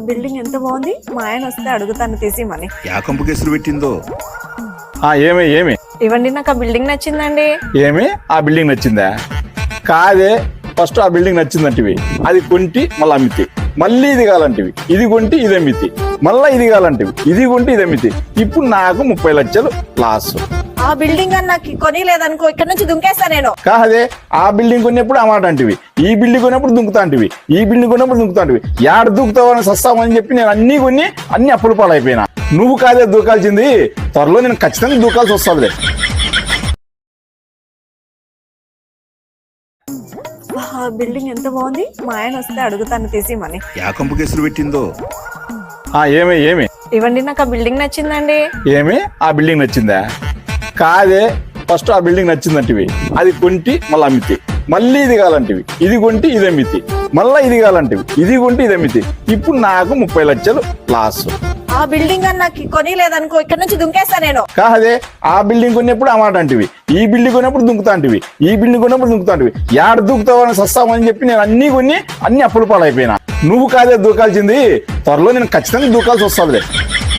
Building ఎంత బాగుంది. మా ఆయన వస్తే అడుగుతాను తీసి మని. యా కంపు కేసులు పెట్టిందో. ఏమి ఏమి ఇవ్వండి, నాకు ఆ బిల్డింగ్ నచ్చిందండి. ఏమి ఆ బిల్డింగ్ నచ్చిందా? కాదే, ఫస్ట్ ఆ బిల్డింగ్ నచ్చిందంటివి, అది కొంటి మళ్ళీ అమ్మితి, మళ్ళీ ఇది కావాలంటివి, ఇది కొంటి ఇది అమ్మితి, మళ్ళీ ఇది కావాలంటివి, ఇది కొంటి ఇది అమ్మితి. ఇప్పుడు నాకు 30 లక్షలు లాస్. ఆ బిల్డింగ్ అని నాకు కొని లేదనుకో, ఇక్కడ నుంచి దుంకేస్తా నేను. కాదే, ఆ బిల్డింగ్ కొన్నప్పుడు ఆ మాట అంటివి, ఈ బిల్డింగ్ కొన్నప్పుడు దుంకుతా అంటివి, ఈ బిల్డింగ్ కొన్నప్పుడు దుంకుతా అంటివి. యాడ దూకుతావని సస్తామని చెప్పి నేను అన్ని కొన్ని అన్ని అప్పుల పాలైపోయినా. నువ్వు కాదే దూకాల్సింది, త్వరలో నేను ఖచ్చితంగా దూకాల్సి వస్తుంది. బిల్డింగ్ ఎంత బాగుంది. మా ఆయన వస్తే అడుగుతాను తీసి మని. యా కంపు కేసులు పెట్టిందో. ఏమి ఏమి ఇవ్వండి, నాకు ఆ బిల్డింగ్ నచ్చిందండి. ఏమి ఆ బిల్డింగ్ నచ్చిందా? కాదే, ఫస్ట్ ఆ బిల్డింగ్ నచ్చిందంటివి, అది కొంటి మళ్ళీ అమ్మితి, మళ్ళీ ఇది కావాలంటివి, ఇది కొంటి ఇది అమ్మితి, మళ్ళీ ఇది కావాలంటివి, ఇది కొంటి ఇది అమ్మితి. ఇప్పుడు నాకు 30 లక్షలు లాస్. ఆ బిల్డింగ్ అని నాకు కొని లేదనుకో, ఇక్కడ నుంచి దుంకేస్తా నేను. కాదే, ఆ బిల్డింగ్ కొన్నప్పుడు ఆ మాట అంటివి, ఈ బిల్డింగ్ కొన్నప్పుడు దుంకుతా అంటివి, ఈ బిల్డింగ్ కొన్నప్పుడు దుంకుతా అంటివి. యాడ దూకుతావని సస్తామని చెప్పి నేను అన్ని కొన్ని అన్ని అప్పుల పాలైపోయినా. నువ్వు కాదే దూకాల్సింది, త్వరలో నేను ఖచ్చితంగా దూకాల్సి వస్తుంది.